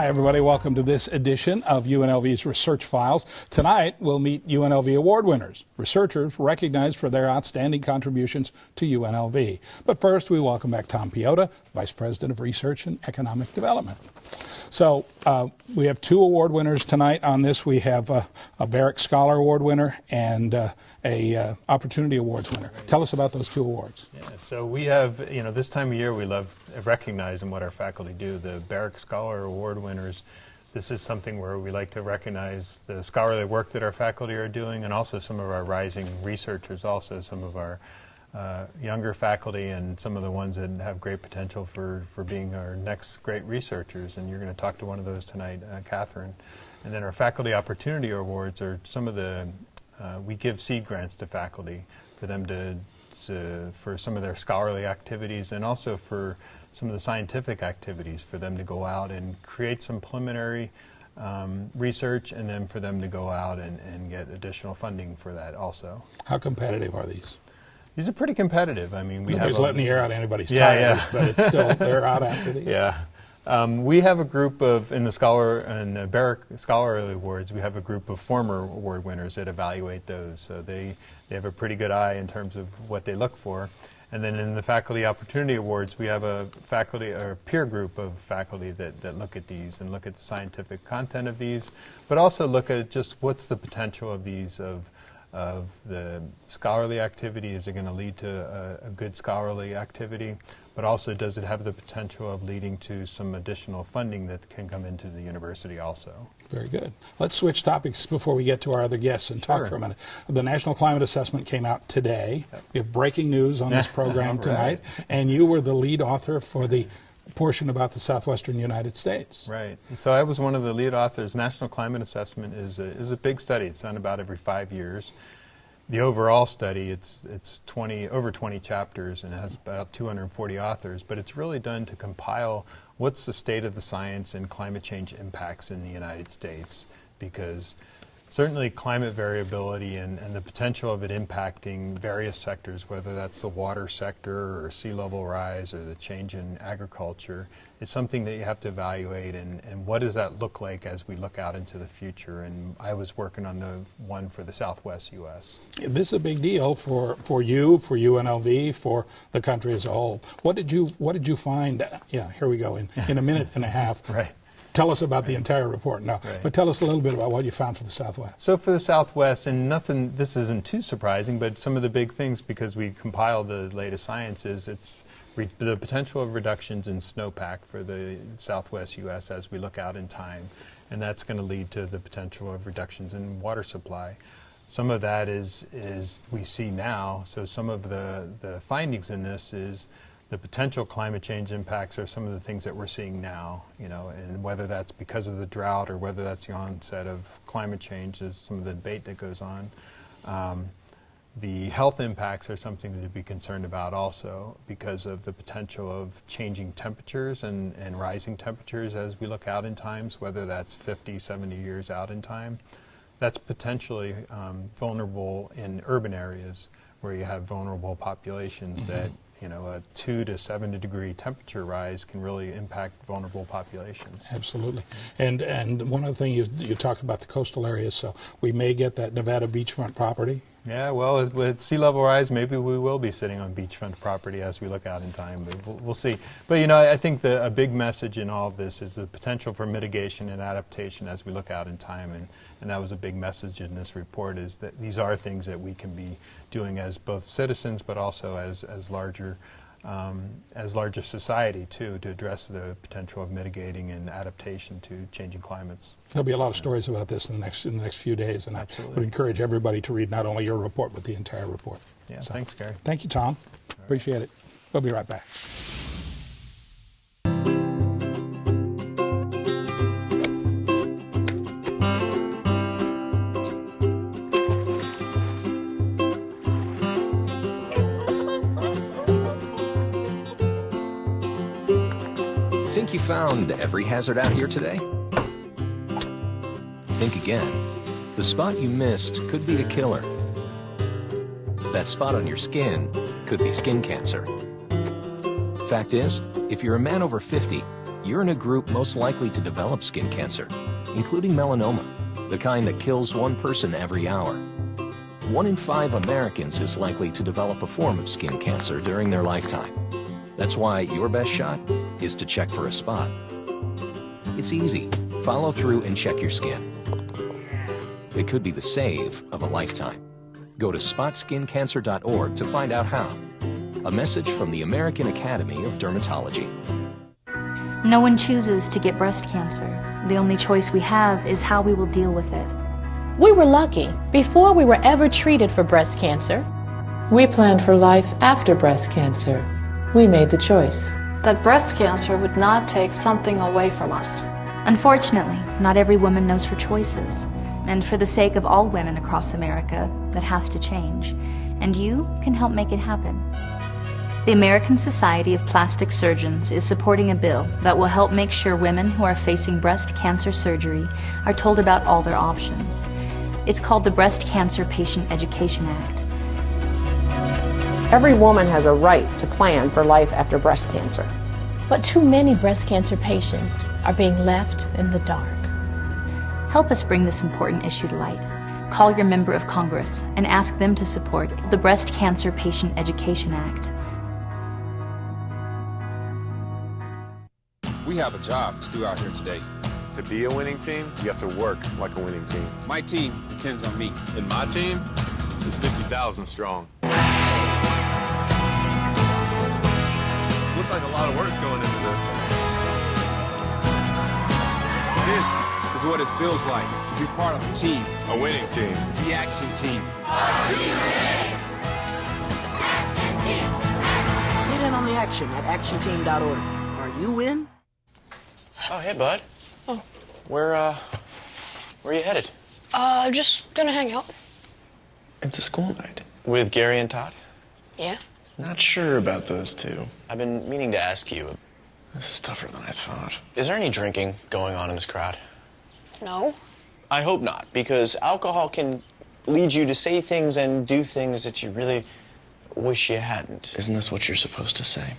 Hi, everybody. Welcome to this edition of UNLV's Research Files. Tonight, we'll meet UNLV award winners, researchers recognized for their outstanding contributions to UNLV. But first, we welcome back Tom Piota, Vice President of Research and Economic Development. So we have two award winners tonight on this. We have a Barrick Scholar Award winner and a Opportunity Awards winner. Tell us about those two awards. Yeah, so we have, this time of year we love recognizing what our faculty do. The Barrick Scholar Award winners, this is something where we like to recognize the scholarly work that our faculty are doing, and also some of our rising researchers, also some of our younger faculty and some of the ones that have great potential for being our next great researchers. And you're going to talk to one of those tonight, Katherine. And then our Faculty Opportunity Awards are some of the, we give seed grants to faculty for them for some of their scholarly activities, and also for some of the scientific activities, for them to go out and create some preliminary research, and then for them to go out and get additional funding for that also. How competitive are these? These are pretty competitive. I mean, Nobody's letting the air out anybody's tires, but it's still, they're out after these. Yeah. We have a group of, in the Barrick Scholarly Awards, we have a group of former award winners that evaluate those. So they have a pretty good eye in terms of what they look for. And then in the Faculty Opportunity Awards, we have a faculty or peer group of faculty that look at these and look at the scientific content of these, but also look at just what's the potential of these, of the scholarly activity. Is it going to lead to a good scholarly activity? But also, does it have the potential of leading to some additional funding that can come into the university also? Very good. Let's switch topics before we get to our other guests and talk for a minute. The National Climate Assessment came out today. Yep. We have breaking news on this program tonight, and you were the lead author for the portion about the southwestern United States. Right. And so I was one of the lead authors. National Climate Assessment is a big study. It's done about every 5 years. The overall study, it's over 20 chapters, and it has about 240 authors, but it's really done to compile what's the state of the science and climate change impacts in the United States, because certainly climate variability and the potential of it impacting various sectors, whether that's the water sector or sea level rise or the change in agriculture, is something that you have to evaluate, and what does that look like as we look out into the future. And I was working on the one for the Southwest U.S. This is a big deal for you, for UNLV, for the country as a whole. What did you find? Yeah, here we go in a minute and a half. Right. Tell us about the entire report. No, but tell us a little bit about what you found for the Southwest. So for the Southwest, and this isn't too surprising, but some of the big things, because we compiled the latest science, is it's the potential of reductions in snowpack for the Southwest U.S. as we look out in time, and that's going to lead to the potential of reductions in water supply. Some of that is we see now, so some of the findings in this is the potential climate change impacts are some of the things that we're seeing now, and whether that's because of the drought or whether that's the onset of climate change is some of the debate that goes on. The health impacts are something to be concerned about also, because of the potential of changing temperatures and rising temperatures as we look out in times, whether that's 50, 70 years out in time. That's potentially vulnerable in urban areas where you have vulnerable populations that a 2 to 7 degree temperature rise can really impact vulnerable populations. Absolutely. And one other thing, you talked about the coastal areas, so we may get that Nevada beachfront property. Yeah, well, with sea level rise, maybe we will be sitting on beachfront property as we look out in time, but we'll see. But I think a big message in all of this is the potential for mitigation and adaptation as we look out in time, and that was a big message in this report, is that these are things that we can be doing as both citizens, but also as larger society too, to address the potential of mitigating and adaptation to changing climates. There'll be a lot of stories about this in the next few days, and absolutely. I would encourage everybody to read not only your report, but the entire report. Yeah, so, thanks, Gary. Thank you, Tom. Appreciate it. We'll be right back. Think you found every hazard out here today? Think again. The spot you missed could be a killer. That spot on your skin could be skin cancer. Fact is, if you're a man over 50, you're in a group most likely to develop skin cancer, including melanoma, the kind that kills one person every hour. 1 in 5 Americans is likely to develop a form of skin cancer during their lifetime. That's why your best shot is to check for a spot. It's easy. Follow through and check your skin. It could be the save of a lifetime. Go to spotskincancer.org to find out how. A message from the American Academy of Dermatology. No one chooses to get breast cancer. The only choice we have is how we will deal with it. We were lucky. Before we were ever treated for breast cancer, we planned for life after breast cancer. We made the choice that breast cancer would not take something away from us. Unfortunately, not every woman knows her choices. And for the sake of all women across America, that has to change. And you can help make it happen. The American Society of Plastic Surgeons is supporting a bill that will help make sure women who are facing breast cancer surgery are told about all their options. It's called the Breast Cancer Patient Education Act. Every woman has a right to plan for life after breast cancer. But too many breast cancer patients are being left in the dark. Help us bring this important issue to light. Call your member of Congress and ask them to support the Breast Cancer Patient Education Act. We have a job to do out here today. To be a winning team, you have to work like a winning team. My team depends on me. And my team is 50,000 strong. Looks like a lot of work's going into this. This is what it feels like to be part of a team. A winning team. The Action Team. Action Team. Get in on the action at actionteam.org. Are you in? Oh, hey, bud. Oh. Where are you headed? Just gonna hang out. It's a school night. With Gary and Todd? Yeah. Not sure about those two. I've been meaning to ask you. This is tougher than I thought. Is there any drinking going on in this crowd? No. I hope not, because alcohol can lead you to say things and do things that you really wish you hadn't. Isn't this what you're supposed to say?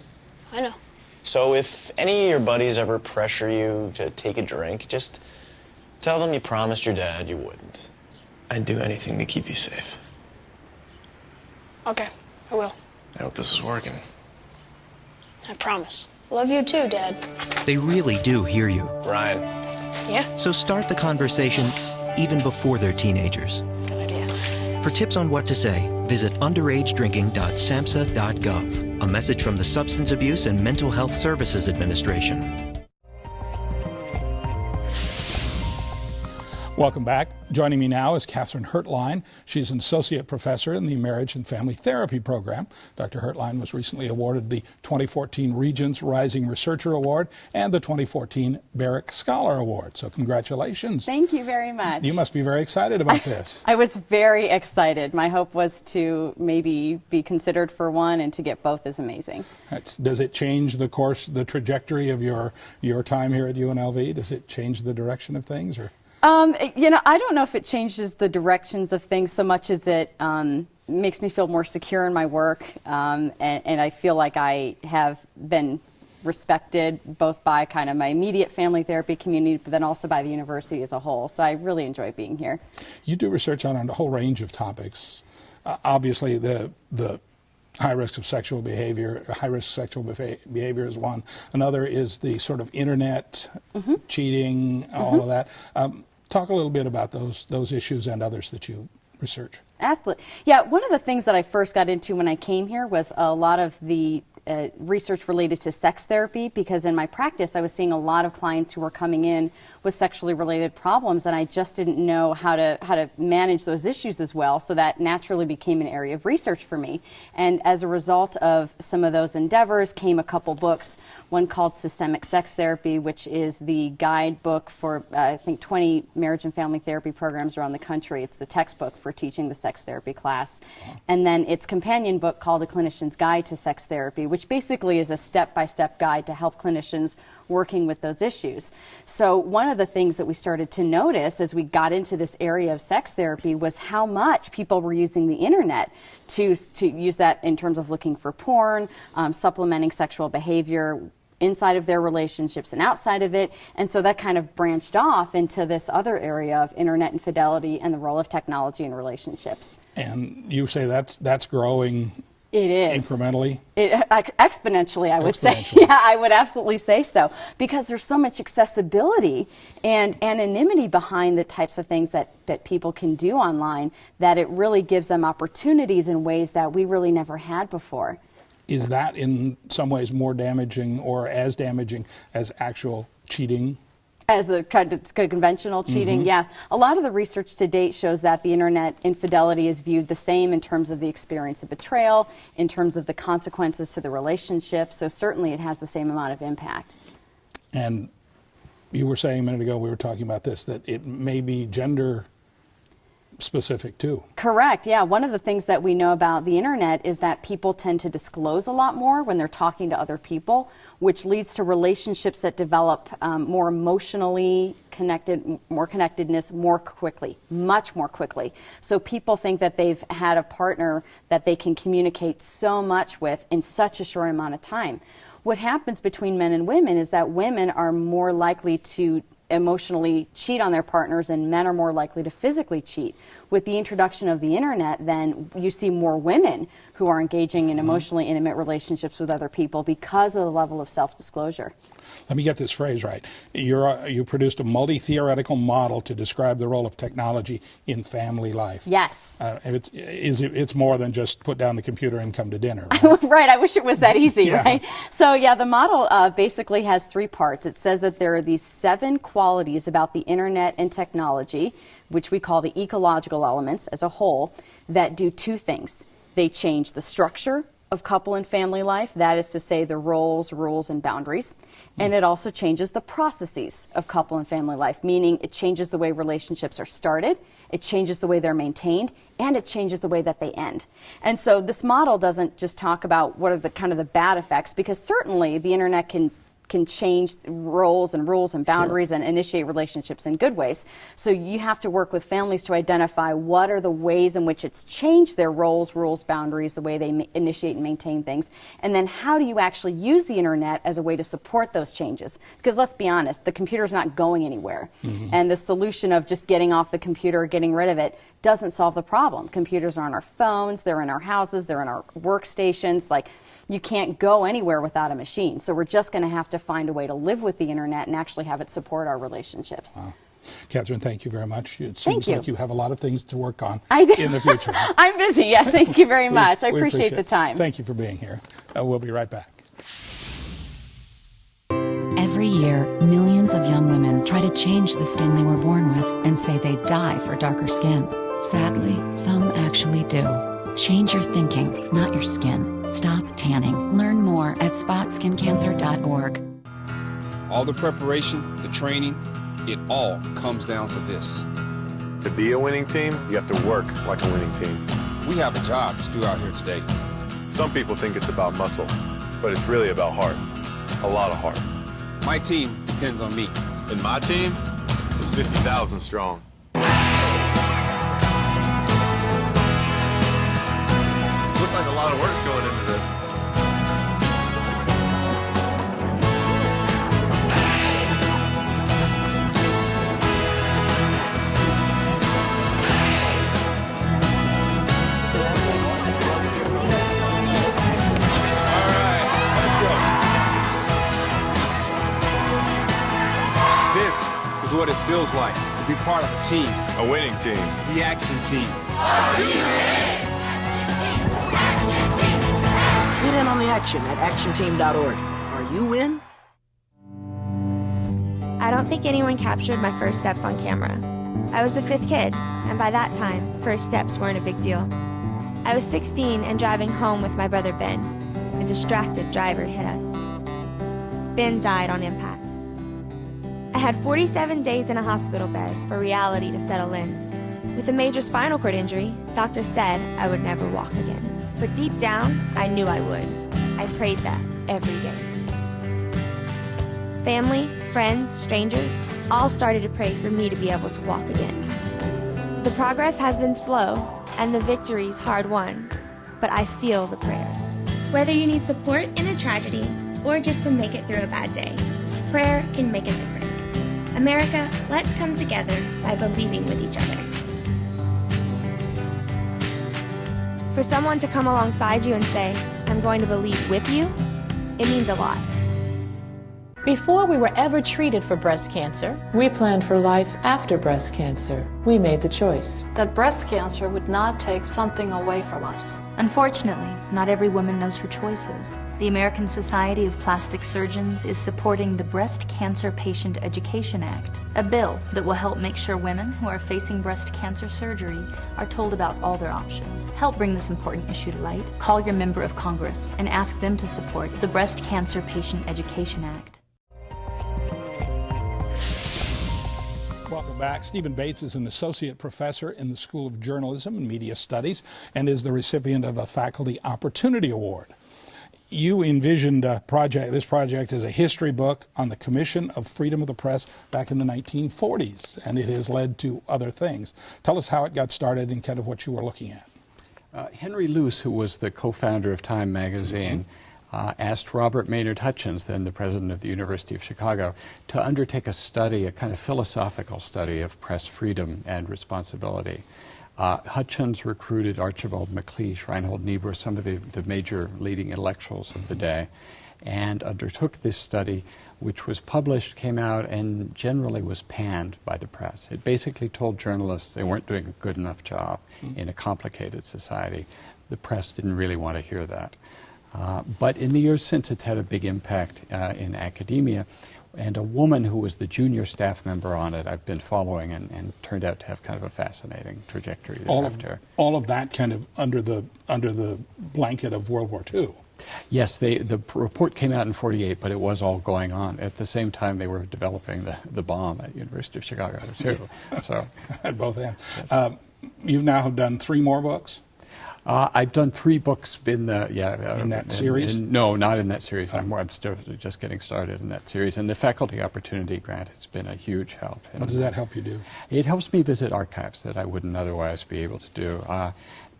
I know. So if any of your buddies ever pressure you to take a drink, just tell them you promised your dad you wouldn't. I'd do anything to keep you safe. Okay, I will. I hope this is working. I promise. Love you too, Dad. They really do hear you. Ryan. Yeah? So start the conversation even before they're teenagers. Good idea. For tips on what to say, visit underagedrinking.samhsa.gov. A message from the Substance Abuse and Mental Health Services Administration. Welcome back. Joining me now is Katherine Hertlein. She's an associate professor in the Marriage and Family Therapy program. Dr. Hertlein was recently awarded the 2014 Regents Rising Researcher Award and the 2014 Barrick Scholar Award. So congratulations. Thank you very much. You must be very excited about this. I was very excited. My hope was to maybe be considered for one, and to get both is amazing. Does it change the course, the trajectory of your time here at UNLV? Does it change the direction of things, or? You know, I don't know if it changes the directions of things so much as it makes me feel more secure in my work, and I feel like I have been respected both by kind of my immediate family therapy community, but then also by the university as a whole. So I really enjoy being here. You do research on a whole range of topics. Obviously, the high risk of sexual behavior, high-risk sexual behavior is one. Another is the sort of internet cheating, all of that. Talk a little bit about those issues and others that you research. Absolutely. Yeah, one of the things that I first got into when I came here was a lot of the research related to sex therapy, because in my practice I was seeing a lot of clients who were coming in with sexually related problems, and I just didn't know how to manage those issues as well, so that naturally became an area of research for me. And as a result of some of those endeavors came a couple books, one called Systemic Sex Therapy, which is the guidebook for I think 20 marriage and family therapy programs around the country. It's the textbook for teaching the sex therapy class. And then its companion book called A Clinician's Guide to Sex Therapy, which basically is a step-by-step guide to help clinicians working with those issues. So one of the things that we started to notice as we got into this area of sex therapy was how much people were using the internet to use that in terms of looking for porn, supplementing sexual behavior inside of their relationships and outside of it. And so that kind of branched off into this other area of internet infidelity and the role of technology in relationships. And you say that's growing. It is. Incrementally? Exponentially, I would say. Yeah, I would absolutely say so. Because there's so much accessibility and anonymity behind the types of things that people can do online, that it really gives them opportunities in ways that we really never had before. Is that in some ways more damaging or as damaging as actual cheating? As the conventional cheating, yeah. A lot of the research to date shows that the internet infidelity is viewed the same in terms of the experience of betrayal, in terms of the consequences to the relationship. So certainly it has the same amount of impact. And you were saying a minute ago, we were talking about this, that it may be gender specific too. Correct, yeah. One of the things that we know about the internet is that people tend to disclose a lot more when they're talking to other people, which leads to relationships that develop more emotionally connected, more connectedness more quickly, much more quickly. So people think that they've had a partner that they can communicate so much with in such a short amount of time. What happens between men and women is that women are more likely to emotionally cheat on their partners and men are more likely to physically cheat. With the introduction of the internet, then you see more women who are engaging in emotionally intimate relationships with other people because of the level of self-disclosure. Let me get this phrase right. You produced a multi-theoretical model to describe the role of technology in family life. Yes. It's more than just put down the computer and come to dinner, right? Right, I wish it was that easy, Yeah. right? So yeah, the model basically has 3 parts. It says that there are these 7 qualities about the internet and technology, which we call the ecological elements as a whole, that do 2 things. They change the structure of couple and family life, that is to say the roles, rules, and boundaries. And it also changes the processes of couple and family life, meaning it changes the way relationships are started, it changes the way they're maintained, and it changes the way that they end. And so this model doesn't just talk about what are the kind of the bad effects, because certainly the internet can change roles and rules and boundaries and initiate relationships in good ways. So you have to work with families to identify what are the ways in which it's changed their roles, rules, boundaries, the way they initiate and maintain things. And then how do you actually use the internet as a way to support those changes? Because let's be honest, the computer's not going anywhere. And the solution of just getting off the computer, getting rid of it, doesn't solve the problem. Computers are on our phones, they're in our houses, they're in our workstations. Like, you can't go anywhere without a machine. So we're just going to have to find a way to live with the internet and actually have it support our relationships. Wow. Catherine, thank you very much. It seems like you have a lot of things to work on in the future. I'm busy, yes. Thank you very much. I appreciate the time. Thank you for being here. We'll be right back. Every year, millions of young women try to change the skin they were born with and say they die for darker skin. Sadly, some actually do. Change your thinking, not your skin. Stop tanning. Learn more at spotskincancer.org. All the preparation, the training, it all comes down to this. To be a winning team, you have to work like a winning team. We have a job to do out here today. Some people think it's about muscle, but it's really about heart. A lot of heart. My team depends on me. And my team is 50,000 strong. Looks like a lot of work's going into this. Is what it feels like to be part of a team. A winning team. The action team. Get in on the action at actionteam.org. Are you in? I don't think anyone captured my first steps on camera. I was the 5th kid, and by that time, first steps weren't a big deal. I was 16 and driving home with my brother Ben. A distracted driver hit us. Ben died on impact. I had 47 days in a hospital bed for reality to settle in. With a major spinal cord injury, doctors said I would never walk again. But deep down, I knew I would. I prayed that every day. Family, friends, strangers, all started to pray for me to be able to walk again. The progress has been slow, and the victories hard won, but I feel the prayers. Whether you need support in a tragedy or just to make it through a bad day. Prayer can make a difference. America, let's come together by believing with each other. For someone to come alongside you and say, I'm going to believe with you, it means a lot. Before we were ever treated for breast cancer, we planned for life after breast cancer. We made the choice that breast cancer would not take something away from us. Unfortunately, not every woman knows her choices. The American Society of Plastic Surgeons is supporting the Breast Cancer Patient Education Act, a bill that will help make sure women who are facing breast cancer surgery are told about all their options. Help bring this important issue to light. Call your member of Congress and ask them to support the Breast Cancer Patient Education Act. Welcome back. Stephen Bates is an associate professor in the School of Journalism and Media Studies and is the recipient of a Faculty Opportunity Award. You envisioned this project as a history book on the Commission of Freedom of the Press back in the 1940s, and it has led to other things. Tell us how it got started and kind of what you were looking at. Henry Luce, who was the co-founder of Time magazine, asked Robert Maynard Hutchins, then the president of the University of Chicago, to undertake a study, a kind of philosophical study of press freedom and responsibility. Hutchins recruited Archibald MacLeish, Reinhold Niebuhr, some of the major leading intellectuals of the day, and undertook this study, which was published, came out, and generally was panned by the press. It basically told journalists they weren't doing a good enough job in a complicated society. The press didn't really want to hear that. But in the years since, it's had a big impact in academia. And a woman who was the junior staff member on it, I've been following, and turned out to have kind of a fascinating trajectory thereafter. All of that kind of under the blanket of World War II. Yes, the report came out in '48, but it was all going on. At the same time, they were developing the bomb at University of Chicago, too. So at both ends. Yes. You've now done 3 more books? I've done 3 books in the in that series. No, not in that series. I'm still just getting started in that series. And the Faculty Opportunity Grant has been a huge help. What does that help you do? It helps me visit archives that I wouldn't otherwise be able to do.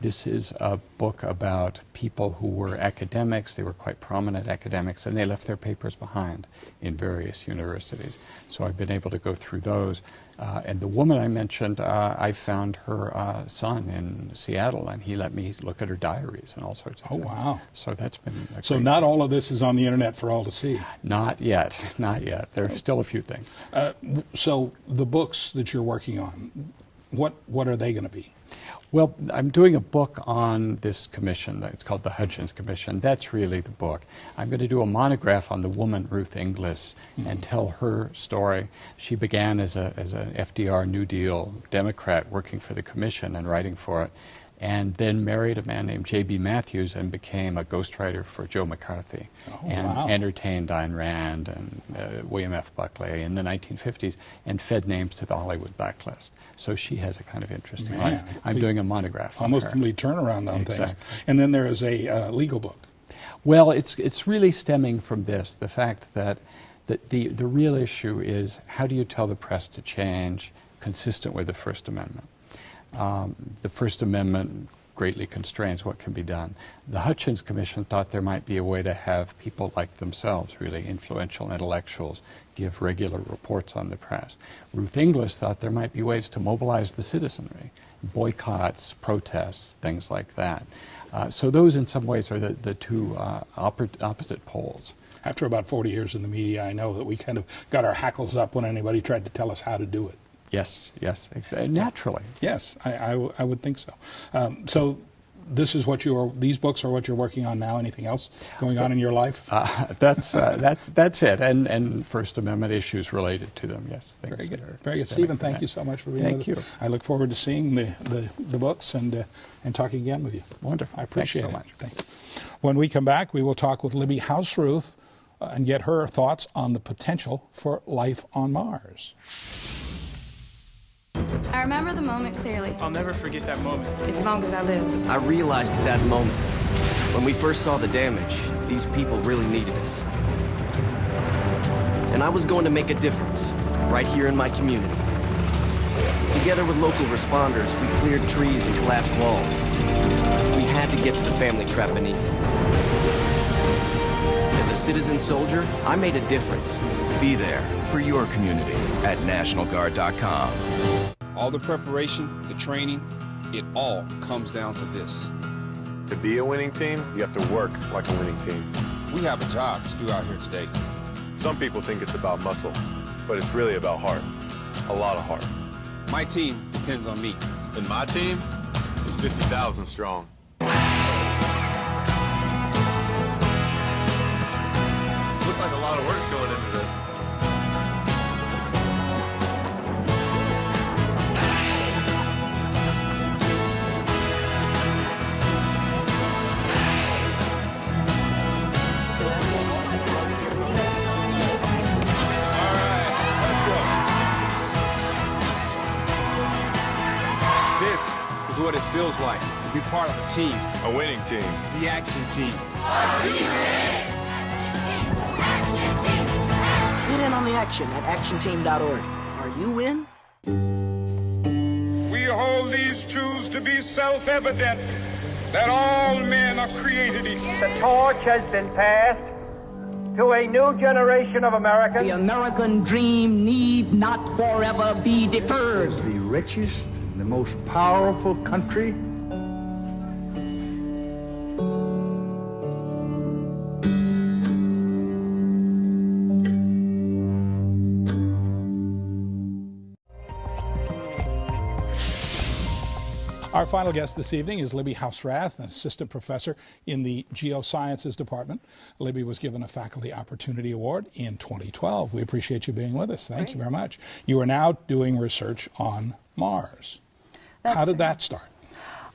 This is a book about people who were academics. They were quite prominent academics, and they left their papers behind in various universities. So I've been able to go through those. And the woman I mentioned, I found her son in Seattle, and he let me look at her diaries and all sorts of things. Oh, wow. So that's been a So great not all of this is on the internet for all to see? Not yet. Not yet. There are still a few things. So the books that you're working on, what are they going to be? Well, I'm doing a book on this commission. It's called the Hutchins Commission. That's really the book. I'm going to do a monograph on the woman Ruth Inglis and tell her story. She began as an FDR New Deal Democrat working for the commission and writing for it, and then married a man named J.B. Matthews and became a ghostwriter for Joe McCarthy entertained Ayn Rand and William F. Buckley in the 1950s and fed names to the Hollywood blacklist. So she has a kind of interesting life. I'm doing a monograph on almost her. complete turnaround on Exactly. things. And then there is a legal book. Well, it's really stemming from this, the fact that the real issue is how do you tell the press to change consistent with the First Amendment? The First Amendment greatly constrains what can be done. The Hutchins Commission thought there might be a way to have people like themselves, really influential intellectuals, give regular reports on the press. Ruth Inglis thought there might be ways to mobilize the citizenry, boycotts, protests, things like that. So those in some ways are the two opposite poles. After about 40 years in the media, I know that we kind of got our hackles up when anybody tried to tell us how to do it. Yes, exactly. Naturally. Yes, I would think so. So this is what these books are what you're working on now. Anything else going on in your life? That's it. And First Amendment issues related to them. Yes. Very good. Very good. Stephen, thank you so much for being with us. Thank you. I look forward to seeing the books and talking again with you. Wonderful. I appreciate Thanks so it. much. Thank you. When we come back, we will talk with Libby Hausrath and get her thoughts on the potential for life on Mars. I remember the moment clearly. I'll never forget that moment. As long as I live. I realized at that moment, when we first saw the damage, these people really needed us. And I was going to make a difference, right here in my community. Together with local responders, we cleared trees and collapsed walls. We had to get to the family trapped beneath. As a a citizen soldier, I made a difference. Be there for your community at NationalGuard.com. All the preparation, the training, it all comes down to this. To be a winning team, you have to work like a winning team. We have a job to do out here today. Some people think it's about muscle, but it's really about heart. A lot of heart. My team depends on me. And my team is 50,000 strong. Looks like a lot of work's going into this. Is what it feels like to be part of a team. A winning team. The action team. Get in on the action at actionteam.org. Are you in? We hold these truths to be self-evident, that all men are created equal. The torch has been passed to a new generation of Americans. The American dream need not forever be deferred. It's the richest, the most powerful country. Our final guest this evening is Libby Hausrath, an assistant professor in the Geosciences department. Libby was given a Faculty Opportunity Award in 2012. We appreciate you being with us. Thank you very much. You are now doing research on Mars. How did that start?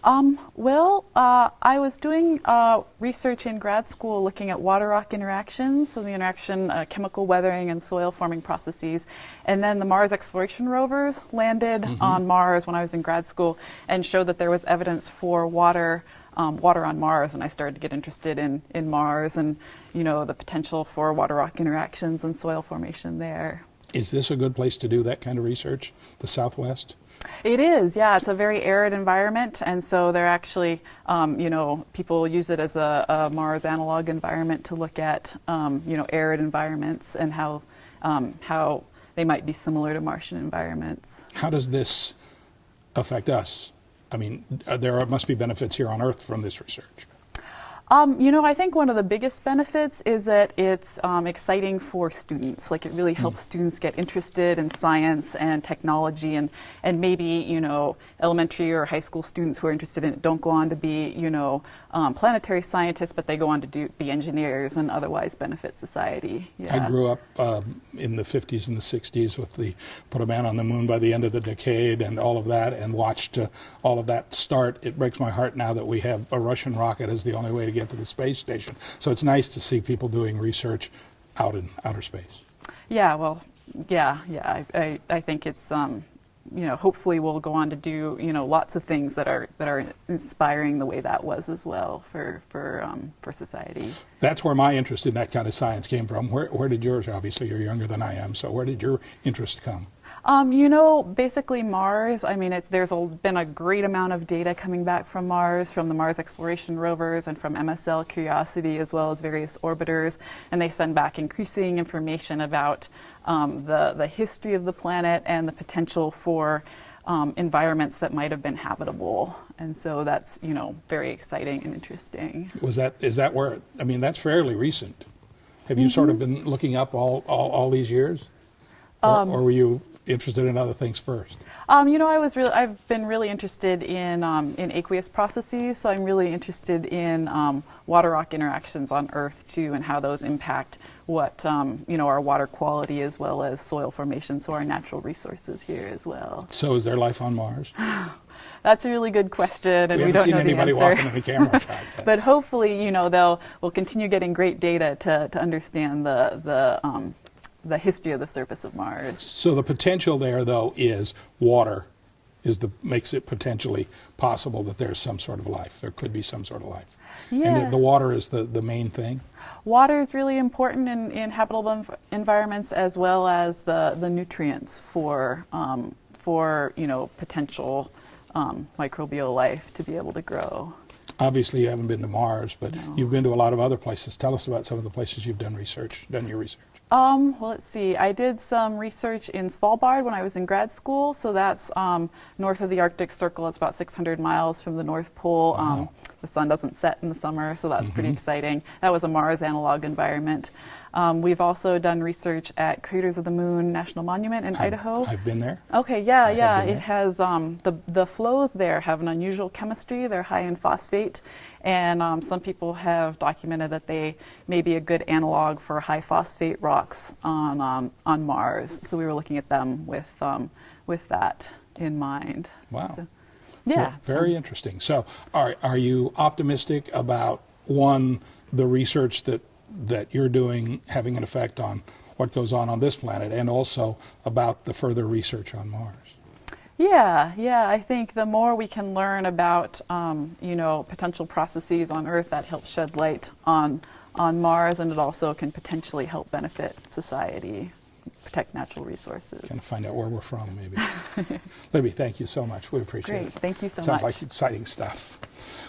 I was doing research in grad school looking at water-rock interactions, so the interaction, chemical weathering and soil forming processes. And then the Mars exploration rovers landed on Mars when I was in grad school and showed that there was evidence for water on Mars, and I started to get interested in Mars and, you know, the potential for water-rock interactions and soil formation there. Is this a good place to do that kind of research, the Southwest? It is, yeah. It's a very arid environment, and so they're actually, you know, people use it as a Mars analog environment to look at, you know, arid environments and how they might be similar to Martian environments. How does this affect us? I mean, there must be benefits here on Earth from this research. You know, I think one of the biggest benefits is that it's exciting for students. Like, it really helps students get interested in science and technology, and maybe, you know, elementary or high school students who are interested in it don't go on to be, you know, planetary scientists, but they go on to be engineers and otherwise benefit society. Yeah. I grew up in the 50s and the 60s with the put a man on the moon by the end of the decade and all of that, and watched all of that start. It breaks my heart now that we have a Russian rocket as the only way to get to the space station. So it's nice to see people doing research out in outer space. Yeah, well, yeah. I think it's, you know, hopefully we'll go on to do, you know, lots of things that are inspiring the way that was as well for society. That's where my interest in that kind of science came from. Where did yours? Obviously, you're younger than I am. So where did your interest come? You know, basically Mars. I mean, there's been a great amount of data coming back from Mars, from the Mars exploration rovers and from MSL Curiosity, as well as various orbiters, and they send back increasing information about the history of the planet and the potential for environments that might have been habitable. And so that's, you know, very exciting and interesting. Is that where? I mean, that's fairly recent. Have you sort of been looking up all these years, or were you interested in other things first? You know, I've been really interested in aqueous processes, so I'm really interested in water rock interactions on Earth too, and how those impact what you know, our water quality as well as soil formation, so our natural resources here as well. So is there life on Mars? That's a really good question, and we don't know the answer. We haven't seen anybody walking in the camera shot yet. But hopefully, you know, we'll continue getting great data to understand the history of the surface of Mars. So the potential there, though, is water makes it potentially possible that there's some sort of life. There could be some sort of life. Yeah. And the water is the main thing? Water is really important in habitable environments, as well as the nutrients for you know, potential microbial life to be able to grow. Obviously, you haven't been to Mars, but you've been to a lot of other places. Tell us about some of the places you've done your research. Well, let's see. I did some research in Svalbard when I was in grad school. So that's north of the Arctic Circle. It's about 600 miles from the North Pole. Wow. The sun doesn't set in the summer, so that's pretty exciting. That was a Mars analog environment. We've also done research at Craters of the Moon National Monument in Idaho. I've been there. Okay, yeah. It has, the flows there have an unusual chemistry. They're high in phosphate, and some people have documented that they may be a good analog for high phosphate rocks on Mars. So we were looking at them with that in mind. Wow. So, yeah. Very interesting. So are you optimistic about, one, the research that you're doing having an effect on what goes on this planet, and also about the further research on Mars? Yeah. I think the more we can learn about, potential processes on Earth, that helps shed light on Mars, and it also can potentially help benefit society, protect natural resources. Kind of find out where we're from, maybe. Libby, thank you so much. We appreciate it. Great. Thank you so much. Sounds like exciting stuff.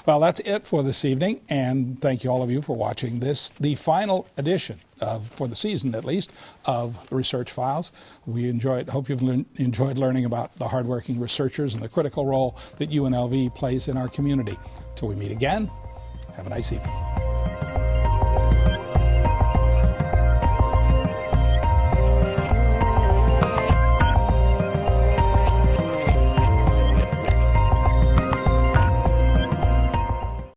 Well, that's it for this evening, and thank you all of you for watching this, the final edition for the season at least, of the Research Files. Hope you've enjoyed learning about the hardworking researchers and the critical role that UNLV plays in our community. Till we meet again, have a nice evening.